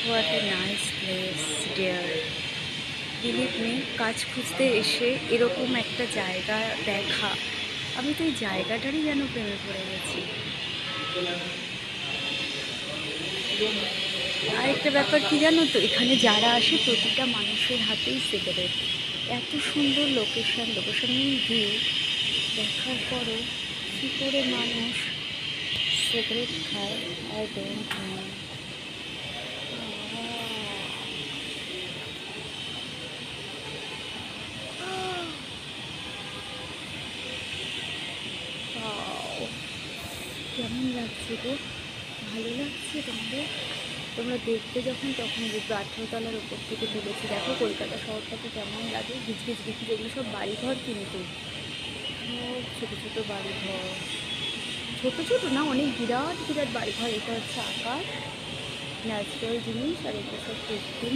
What a nice place dear. Believe me, কাজ খুঁজতে এসে এরকম একটা জায়গা দেখা, আমি তো এই জায়গাটারই যেন প্রেমে পড়ে গেছি। আরেকটা ব্যাপার কি জানো তো, এখানে যারা আসে প্রতিটা মানুষের হাতেই সিগারেট। এত সুন্দর লোকেশন ভিউ দেখার পরও কী করে মানুষ সিগারেট খায়, আই ডোন্ট নো। কেমন লাগছে গো? ভালো লাগছে তোমাদের? তোমরা দেখতে যখন তখন বুঝবে। 18 তলার ওপর থেকে তুলেছি, দেখো কলকাতা শহরটাকে কেমন লাগে। গিজগিজ গিজগিজ, এগুলো সব বাড়িঘর, কিন্তু সব ছোটো ছোটো বাড়িঘর। ছোটো ছোটো না, অনেক বিরাট বিরাট বাড়িঘর। এটা হচ্ছে আকাশ, ন্যাচারাল জিনিস, আর এটা সব কৃত্রিম।